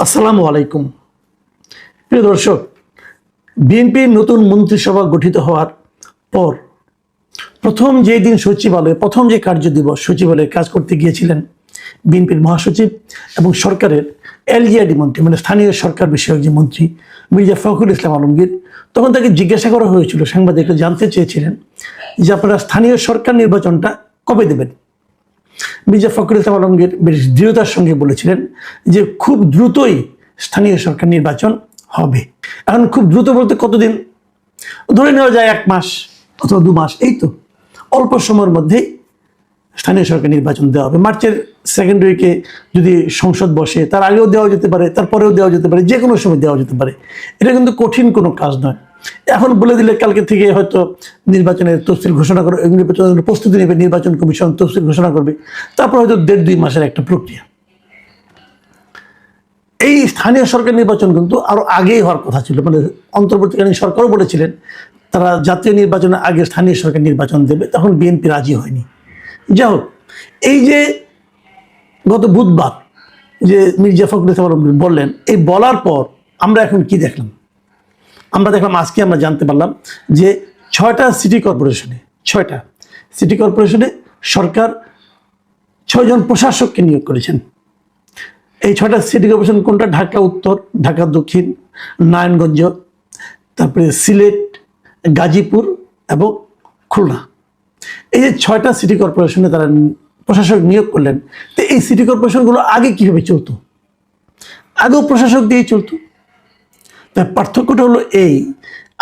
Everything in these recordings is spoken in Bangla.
আসসালামু আলাইকুম। প্রিয় দর্শক, বিএনপির নতুন মন্ত্রিসভা গঠিত হওয়ার পর প্রথম যেই দিন সচিবালয়ে প্রথম যে কার্য দিবস সচিবালয়ে কাজ করতে গিয়েছিলেন বিএনপির মহাসচিব এবং সরকারের এলজিআইডি মন্ত্রী, মানে স্থানীয় সরকার বিষয়ক যে মন্ত্রী মির্জা ফখরুল ইসলাম আলমগীর, তখন তাকে জিজ্ঞাসা করা হয়েছিল, সাংবাদিকরা জানতে চেয়েছিলেন যে আপনারা স্থানীয় সরকার নির্বাচনটা কবে দেবেন। মির্জা ফখরুল ইসলাম আলমগীর বেশ দৃঢ়তার সঙ্গে বলেছিলেন যে খুব দ্রুতই স্থানীয় সরকার নির্বাচন হবে। এখন খুব দ্রুত বলতে কতদিন? ধরে নেওয়া যায় 1 মাস অথবা 2 মাস, এই তো অল্প সময়ের মধ্যেই স্থানীয় সরকার নির্বাচন দেওয়া হবে। মার্চের সেকেন্ড উইকে যদি সংসদ বসে, তার আগেও দেওয়া যেতে পারে, তারপরেও দেওয়া যেতে পারে, যে কোনো সময় দেওয়া যেতে পারে। এটা কিন্তু কঠিন কোনো কাজ নয়। এখন বলে দিলে কালকে থেকে হয়তো নির্বাচনের তফসিল ঘোষণা করে, নির্বাচনের প্রস্তুতি নেবে, নির্বাচন কমিশন তফসিল ঘোষণা করবে, তারপর হয়তো 1.5-2 মাসের একটা প্রক্রিয়া। এই স্থানীয় সরকার নির্বাচন কিন্তু আরো আগেই হওয়ার কথা ছিল, মানে অন্তর্বর্তীকালীন সরকারও বলেছিলেন তারা জাতীয় নির্বাচনের আগে স্থানীয় সরকার নির্বাচন দেবে, তখন বিএনপি রাজি হয়নি। যাই হোক, এই যে গত বুধবার যে মির্জা ফখরুল ইসলাম আলমগীর বললেন, এই বলার পর আমরা এখন কি দেখলাম? আমরা দেখলাম আজকে আমরা জানতে পারলাম যে 6টা সিটি কর্পোরেশনে সরকার 6 জন প্রশাসককে নিয়োগ করেছেন। এই 6টা সিটি কর্পোরেশন কোনটা? ঢাকা উত্তর, ঢাকা দক্ষিণ, নারায়ণগঞ্জ, তারপরে সিলেট, গাজীপুর এবং খুলনা। এই যে 6টা সিটি কর্পোরেশনে তারা প্রশাসক নিয়োগ করলেন। তো এই সিটি কর্পোরেশনগুলো আগে কীভাবে চলতো? আগেও প্রশাসক দিয়েই চলতো। তার পার্থক্যটা হলো এই,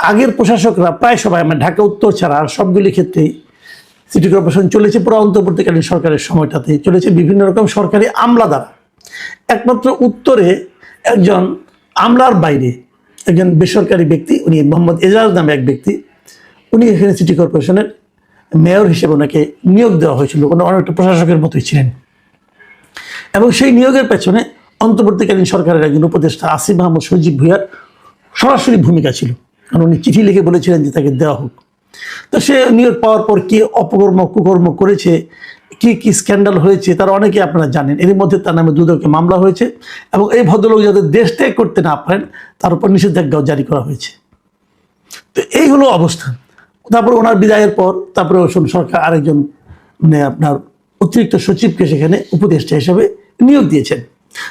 আগের প্রশাসকরা প্রায় সবাই, মানে ঢাকা উত্তর ছাড়া আর সবগুলি ক্ষেত্রেই সিটি কর্পোরেশন চলেছে পুরো অন্তর্বর্তীকালীন সরকারের সময়টাতে চলেছে বিভিন্ন রকম সরকারি আমলা দ্বারা। একমাত্র উত্তরে একজন আমলার বাইরে একজন বেসরকারি ব্যক্তি, উনি মোহাম্মদ এজাজ নামে এক ব্যক্তি, উনি এখানে সিটি কর্পোরেশনের মেয়র হিসেবে ওনাকে নিয়োগ দেওয়া হয়েছিল। উনি অনেকটা প্রশাসকের মতোই ছিলেন এবং সেই নিয়োগের পেছনে অন্তর্বর্তীকালীন সরকারের একজন উপদেষ্টা আসিফ মাহমুদ সজীব ভুঁইয়ার সরাসরি ভূমিকা ছিল, কারণ উনি চিঠি লিখে বলেছিলেন যে তাকে দেওয়া হোক। তো সে নিয়োগ পাওয়ার পর কি অপকর্ম কুকর্ম করেছে, কি কি স্ক্যান্ডাল হয়েছে, তারা অনেকে আপনারা জানেন। এর মধ্যে তার নামে 2 মামলা হয়েছে এবং এই ভদ্রলোক যাতে দেশ ত্যাগ করতে না পারেন তার উপর নিষেধাজ্ঞাও জারি করা হয়েছে। তো এই হলো অবস্থান। তারপর ওনার বিদায়ের পর তারপরে সরকার আরেকজন মানে আপনার অতিরিক্ত সচিবকে সেখানে উপদেষ্টা হিসেবে নিয়োগ দিয়েছেন।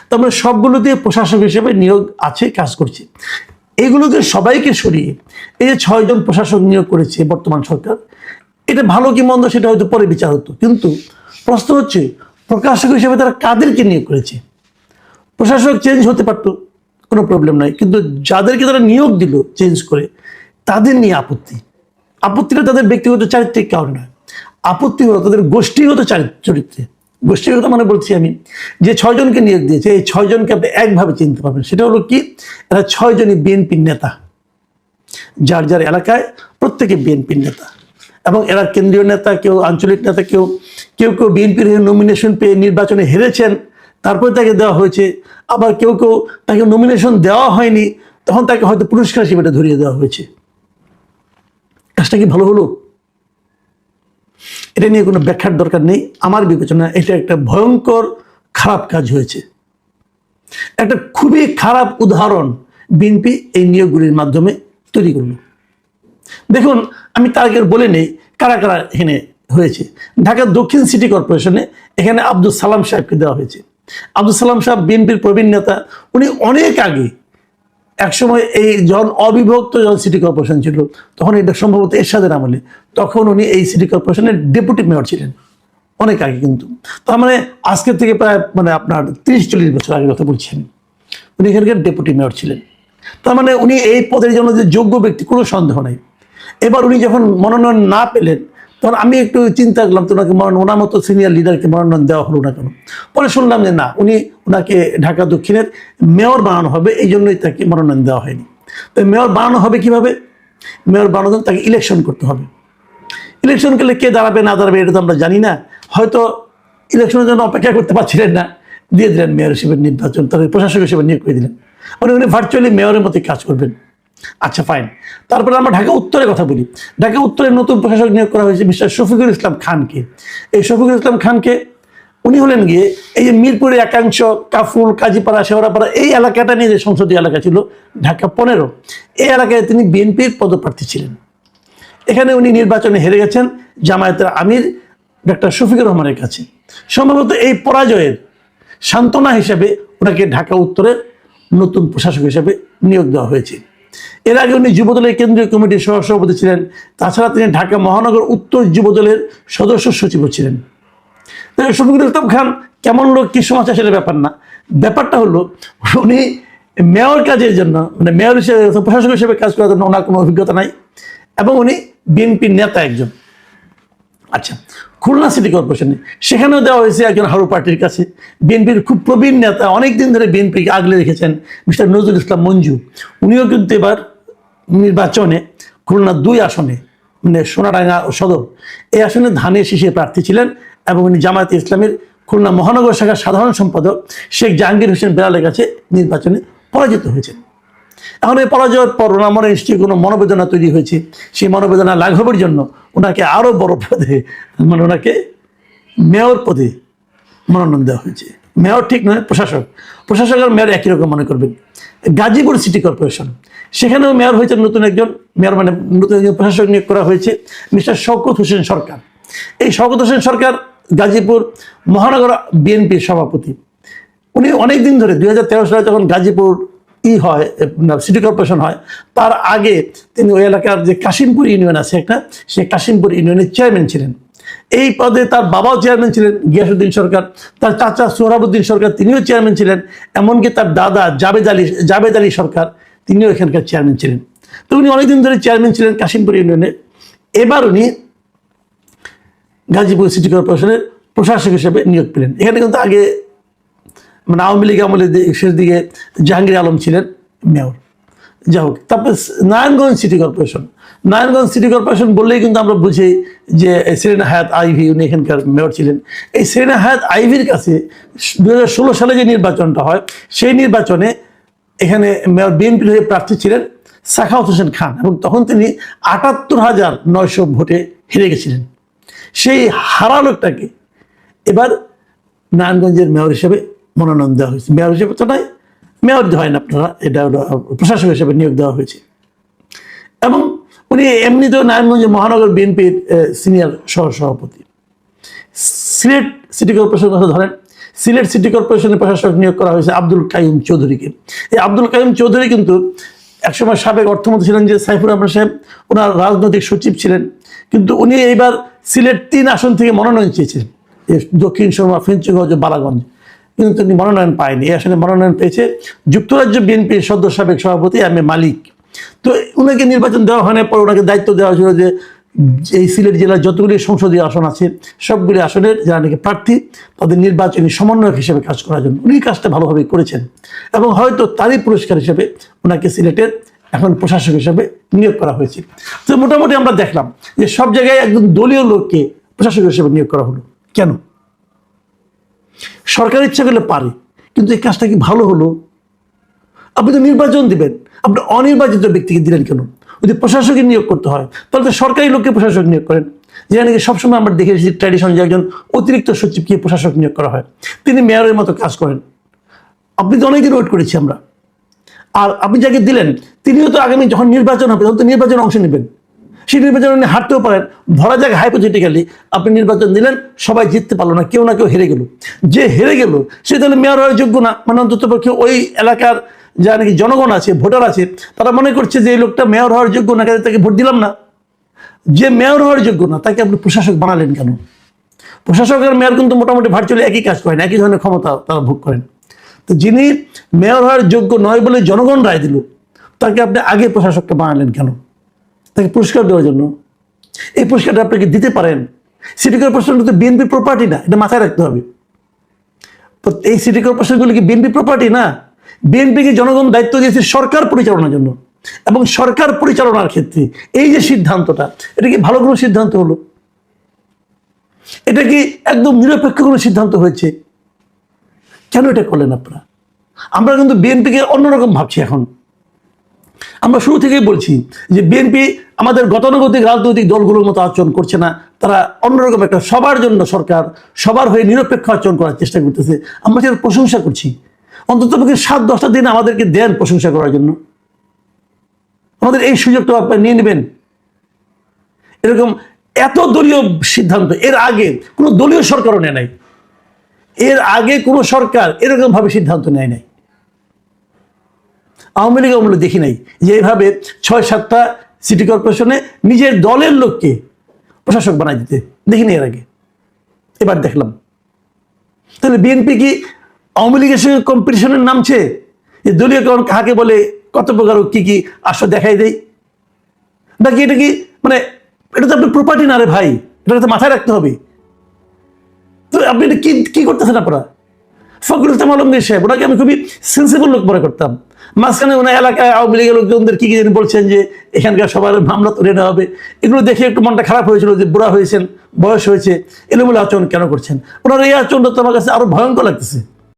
তারপরে সবগুলো দিয়ে প্রশাসক হিসেবে নিয়োগ আছে, কাজ করছে। এগুলোকে সবাইকে সরিয়ে এই যে 6 জন প্রশাসক নিয়োগ করেছে বর্তমান সরকার, এটা ভালো কি মন্দ সেটা হয়তো পরে বিচার হতো, কিন্তু প্রশ্ন হচ্ছে প্রকাশক হিসেবে তারা কাদেরকে নিয়োগ করেছে? প্রশাসক চেঞ্জ হতে পারতো, কোনো প্রবলেম নাই, কিন্তু যাদেরকে তারা নিয়োগ দিল চেঞ্জ করে, তাদের নিয়ে আপত্তিটা তাদের ব্যক্তিগত চারিত্রিক কারণ নয়, আপত্তি হলো তাদের গোষ্ঠীগত চরিত্রে। গোষ্ঠীগত মানে বলছি আমি, যে 6 জনকে নিয়োগ দিয়েছে, এই 6 জনকে আপনি একভাবে চিনতে পারবেন। সেটা হলো কি, এরা 6 জনই বিএনপির নেতা, যার যার এলাকায় প্রত্যেকে বিএনপির নেতা এবং এরা কেন্দ্রীয় নেতা, কেউ আঞ্চলিক নেতা, কেউ বিএনপির নমিনেশন পেয়ে নির্বাচনে হেরেছেন, তারপরে তাকে দেওয়া হয়েছে। আবার কেউ তাকে নমিনেশন দেওয়া হয়নি, তখন তাকে হয়তো পুরস্কার হিসেবে এটা ধরিয়ে দেওয়া হয়েছে। কাজটা কি ভালো হলো? এটা নিয়ে কোনো ব্যাখ্যার দরকার নেই। আমার বিবেচনা এটা একটা ভয়ঙ্কর খারাপ কাজ হয়েছে। একটা খুবই খারাপ উদাহরণ বিএনপি এই নিয়োগগুলির মাধ্যমে তৈরি করল। দেখুন, আমি তার আগে বলে নেই কারা কারা এখানে হয়েছে। ঢাকা দক্ষিণ সিটি কর্পোরেশনে এখানে আব্দুল সালাম সাহেবকে দেওয়া হয়েছে। আব্দুল সালাম সাহেব বিএনপির প্রবীণ নেতা। উনি অনেক আগে একসময় এই যখন অবিভক্ত যখন সিটি কর্পোরেশন ছিল, তখন এটা সম্ভবত এরশাদের আমলে, তখন উনি এই সিটি কর্পোরেশনের ডেপুটি মেয়র ছিলেন, অনেক আগে। কিন্তু তার মানে আজকের থেকে প্রায় মানে আপনার 30-40 বছর আগে কথা বলছেন, উনি এখানকার ডেপুটি মেয়র ছিলেন। তার মানে উনি এই পদের জন্য যে যোগ্য ব্যক্তি, কোনো সন্দেহ নাই। এবার উনি যখন মনোনয়ন না পেলেন, তখন আমি একটু চিন্তা করলাম তো ওনাকে ওনার মতো সিনিয়র লিডারকে মনোনয়ন দেওয়া হলো না কেন। পরে শুনলাম যে না, ওনাকে ঢাকা দক্ষিণের মেয়র বানানো হবে, এই জন্যই তাকে মনোনয়ন দেওয়া হয়নি। তো মেয়র বানানো হবে কিভাবে? মেয়র বানানোর জন্য তাকে ইলেকশন করতে হবে। ইলেকশন করলে কে দাঁড়াবে না দাঁড়াবে এটা তো আমরা জানি না। হয়তো ইলেকশনের জন্য অপেক্ষা করতে পারছিলেন না, দিয়ে দিলেন মেয়র হিসেবে নির্বাচন, তাদের প্রশাসক হিসেবে নিয়োগ করে দিলেন। মানে উনি ভার্চুয়ালি মেয়রের মতোই কাজ করবেন। আচ্ছা, ফাইন। তারপরে আমরা ঢাকা উত্তরের কথা বলি। ঢাকা উত্তরে নতুন প্রশাসক নিয়োগ করা হয়েছে মিস্টার শফিকুল ইসলাম খানকে। এই শফিকুল ইসলাম খানকে উনি হলেন গিয়ে এই যে মিরপুরের একাংশ, কাফরুল, কাজীপাড়া, শেওড়াপাড়া, এই এলাকাটা নিয়ে যে সংসদীয় এলাকা ছিল ঢাকা 15, এই এলাকায় তিনি বিএনপির পদপ্রার্থী ছিলেন। এখানে উনি নির্বাচনে হেরে গেছেন জামায়াতের আমির ডক্টর শফিকুর রহমানের কাছে। সম্ভবত এই পরাজয়ের সান্ত্বনা হিসেবে ওনাকে ঢাকা উত্তরের নতুন প্রশাসক হিসেবে নিয়োগ দেওয়া হয়েছে। এর আগে উনি যুবদলের কেন্দ্রীয় কমিটির সহসভাপতি ছিলেন। তাছাড়া তিনি ঢাকা মহানগর উত্তর যুবদলের সদস্য সচিবও ছিলেন। শফিকুল ইসলাম খান কেমন লোক, কি সমস্যা, সেটা ব্যাপার না। ব্যাপারটা হলো উনি মেয়র কাজের জন্য, মানে মেয়র হিসেবে, প্রশাসক হিসেবে কাজ করার জন্য ওনার কোনো অভিজ্ঞতা নাই, এবং উনি বিএনপির নেতা একজন। আচ্ছা, খুলনা সিটি কর্পোরেশনে সেখানেও দেওয়া হয়েছে একজন হারু পার্টির কাছে, বিএনপির খুব প্রবীণ নেতা, অনেকদিন ধরে বিএনপিকে আগলে রেখেছেন, মিস্টার নজরুল ইসলাম মঞ্জু। উনিও কিন্তু এবার নির্বাচনে খুলনা 2 আসনে, মানে সোনাডাঙ্গা ও সদর, এই আসনে ধানের শীষে প্রার্থী ছিলেন, এবং উনি জামায়াতে ইসলামের খুলনা মহানগর শাখার সাধারণ সম্পাদক শেখ জাহাঙ্গীর হোসেন বেলালের কাছে নির্বাচনে পরাজিত হয়েছেন। এখন এই পরাজয়ের পর ওনার মনে নিশ্চয়ই কোনো মনোবেদনা তৈরি হয়েছে। সেই মনোবেদনা লাঘবের জন্য ওনাকে আরও বড় পদে, মানে ওনাকে মেয়র পদে মনোনয়ন দেওয়া হয়েছে। মেয়র ঠিক নয়, প্রশাসক। প্রশাসক আর মেয়র একই রকম মনে করবেন। গাজীপুর সিটি কর্পোরেশন, সেখানেও মেয়র হয়েছেন নতুন একজন মেয়র, মানে নতুন একজন প্রশাসক নিয়োগ করা হয়েছে, মিস্টার শওকত হোসেন সরকার। এই শওকত হোসেন সরকার গাজীপুর মহানগর বিএনপির সভাপতি। উনি অনেক দিন ধরে 2013 সালে যখন গাজীপুর হয়, সিটি কর্পোরেশন হয়, তার আগে তিনি ওই এলাকার যে কাশিমপুর ইউনিয়ন আছে একটা, সেই কাশিমপুর ইউনিয়নের চেয়ারম্যান ছিলেন। এই পদে তার বাবাও চেয়ারম্যান ছিলেন, গিয়াসউদ্দিন সরকার। তার চাচা সোহরাবুদ্দিন সরকার, তিনিও চেয়ারম্যান ছিলেন। এমনকি তার দাদা জাবেদ আলী সরকার, তিনিও এখানকার চেয়ারম্যান ছিলেন। তো উনি অনেকদিন ধরে চেয়ারম্যান ছিলেন কাশিমপুর ইউনিয়নে। এবার উনি গাজীপুর সিটি কর্পোরেশনের প্রশাসক হিসেবে নিয়োগ পেলেন। এখানে কিন্তু আগে, মানে আওয়ামী লীগ আমলের শেষ দিকে জাহাঙ্গীর আলম ছিলেন মেয়র। যাই হোক, তারপর Narayanganj city corporation. Narayanganj city corporation বললেই কিন্তু আমরা বুঝি যে সেরেনা হায়াত আইভি, উনি এখানকার মেয়র ছিলেন। এই সেরেনা হায়াত আইভির কাছে 2016 সালে যে নির্বাচনটা হয়, সেই নির্বাচনে এখানে মেয়র বিএনপির হয়ে প্রার্থী ছিলেন সাখাওয়াত হোসেন খান, এবং তখন তিনি 78,900 ভোটে হেরে গেছিলেন। সেই হারা লোকটাকে এবার নারায়ণগঞ্জের মেয়র হিসেবে মনোনয়ন দেওয়া হয়েছে। মেয়র হিসেবে তো নয়, মেয়র হয় না আপনারা, এটা হলো প্রশাসক হিসেবে নিয়োগ দেওয়া হয়েছে। এবং উনি এমনিতেও নারায়ণগঞ্জের মহানগর বিএনপির সিনিয়র সহসভাপতি। সিলেট সিটি কর্পোরেশনের কথা ধরেন, সিলেট সিটি কর্পোরেশনের প্রশাসক নিয়োগ করা হয়েছে আব্দুল কাইয়ুম চৌধুরীকে। এই আব্দুল কাইয়ুম চৌধুরী কিন্তু একসময় সাবেক অর্থমন্ত্রী ছিলেন, যে সাইফুর রহমান সাহেব ওনার রাজনৈতিক সচিব ছিলেন। কিন্তু উনি এইবার সিলেট 3 আসন থেকে মনোনয়ন চেয়েছিলেন, দক্ষিণ সুরমা, ফেঞ্চুগঞ্জ, বালাগঞ্জ, কিন্তু তিনি মনোনয়ন পায়নি। এই আসনে মনোনয়ন পেয়েছে যুক্তরাজ্য বিএনপির সদ্য সাবেক সভাপতি এম এ মালিক। তো ওনাকে নির্বাচন দেওয়া হয় না, পর ওনাকে দায়িত্ব দেওয়া হয়েছিল যে এই সিলেট জেলার যতগুলি সংসদীয় আসন আছে সবগুলি আসনের যারা নাকি প্রার্থী, তাদের নির্বাচনী সমন্বয়ক হিসেবে কাজ করার জন্য। উনি কাজটা ভালোভাবে করেছেন, এবং হয়তো তারই পুরস্কার হিসেবে ওনাকে সিলেটের এখন প্রশাসক হিসেবে নিয়োগ করা হয়েছে। তো মোটামুটি আমরা দেখলাম যে সব জায়গায় একজন দলীয় লোককে প্রশাসক হিসেবে নিয়োগ করা হলো। কেন? সরকার ইচ্ছা করলে পারে, কিন্তু এই কাজটা কি ভালো হলো? আপনি তো নির্বাচন দিবেন, আপনি অনির্বাচিত ব্যক্তিকে দিলেন কেন? যদি প্রশাসকের নিয়োগ করতে হয় তাহলে তো সরকারি লোককে প্রশাসক নিয়োগ করেন। যেটা নাকি সবসময় আমরা দেখে এসেছি ট্র্যাডিশন, যে একজন অতিরিক্ত সচিবকে প্রশাসক নিয়োগ করা হয়, তিনি মেয়রের মতো কাজ করেন। আপনি তো অনেকদিন ওয়েট করেছি আমরা। আর আপনি যাকে দিলেন তিনিও তো আগামী যখন নির্বাচন হবে তখন তো নির্বাচনে অংশ নেবেন, সেই নির্বাচনে হারতেও পারেন। ধরা যাক হাইপোথেটিক্যালি আপনি নির্বাচন দিলেন, সবাই জিততে পারলো না, কেউ না কেউ হেরে গেল। যে হেরে গেল সে তাহলে মেয়র হওয়ার যোগ্য না, মানে অন্তত পক্ষে ওই এলাকার যা নাকি জনগণ আছে, ভোটার আছে, তারা মনে করছে যে এই লোকটা মেয়র হওয়ার যোগ্য না, কাজে তাকে ভোট দিলাম না। যে মেয়র হওয়ার যোগ্য না তাকে আপনি প্রশাসক বানালেন কেন? প্রশাসক আর মেয়র কিন্তু মোটামুটি ভার্চুয়ালি একই কাজ করেন, একই ধরনের ক্ষমতা তারা ভোগ করেন। তো যিনি মেয়র হওয়ার যোগ্য নয় বলে জনগণ রায় দিল, তাকে আপনি আগে প্রশাসককে বানালেন কেন? তাকে পুরস্কার দেওয়ার জন্য। এই পুরস্কারটা আপনাকে দিতে পারেন। সিটি কর্পোরেশন তো বিএনপি প্রপার্টি না, এটা মাথায় রাখতে হবে। এই সিটি কর্পোরেশনগুলো কি বিএনপি প্রপার্টি না? বিএনপিকে জনগণ দায়িত্ব দিয়েছে সরকার পরিচালনার জন্য, এবং সরকার পরিচালনার ক্ষেত্রে এই যে সিদ্ধান্তটা, এটা কি ভালো কোনো সিদ্ধান্ত হলো? এটা কি একদম নিরপেক্ষ কোনো সিদ্ধান্ত হয়েছে? কেন এটা করলেন আপনারা? আমরা কিন্তু বিএনপিকে অন্যরকম ভাবছি এখন। আমরা শুরু থেকেই বলছি যে বিএনপি আমাদের গতানুগতিক রাজনৈতিক দলগুলোর মতো আচরণ করছে না, তারা অন্যরকম একটা সবার জন্য সরকার, সবার হয়ে নিরপেক্ষ আচরণ করার চেষ্টা করতেছে। আমরা সেটা প্রশংসা করছি। অন্তত 7-10টা দিন আমাদেরকে দেন প্রশংসা করার জন্য, আমাদের এই সুযোগটা আপনারা নিয়ে নেবেন। এরকম এত দলীয় সিদ্ধান্ত এর আগে কোনো দলীয় সরকারও নেয় নাই, এর আগে কোনো সরকার এরকম ভাবে সিদ্ধান্ত নেয় নাই। আওয়ামী লীগ আমলে দেখি নাই যে এইভাবে 6-7টা সিটি কর্পোরেশনে নিজের দলের লোককে প্রশাসক বানাই দিতে, দেখিনি এর আগে, এবার দেখলাম। তাহলে বিএনপি কি আওয়ামী লীগের সঙ্গে কম্পিটিশনের নামছে? যে দলীয় কাকে বলে কত প্রকার কি কি আশা দেখাই দেয়, নাকি এটা কি মানে এটা তো আপনার প্রপার্টি না রে ভাই, এটা তো মাথায় রাখতে হবে। তো আপনি এটা কি করতেছেন আপনারা? ফখরুল ইসলাম আলমগীর সাহেব, ওনাকে আমি খুবই সেন্সিবল লোক মনে করতাম। মাঝখানে ওনার এলাকায় আওয়ামী লীগের লোকজনদের কি জানি বলছেন যে এখানকার সবার মামলা তুলে নেওয়া হবে, এগুলো দেখে একটু মনটা খারাপ হয়েছিল যে বুড়া হয়েছেন, বয়স হয়েছে, এলোমেলো আচরণ কেন করছেন? ওনার এই আচরণটা তো আমার কাছে আরো ভয়ঙ্কর লাগতেছে।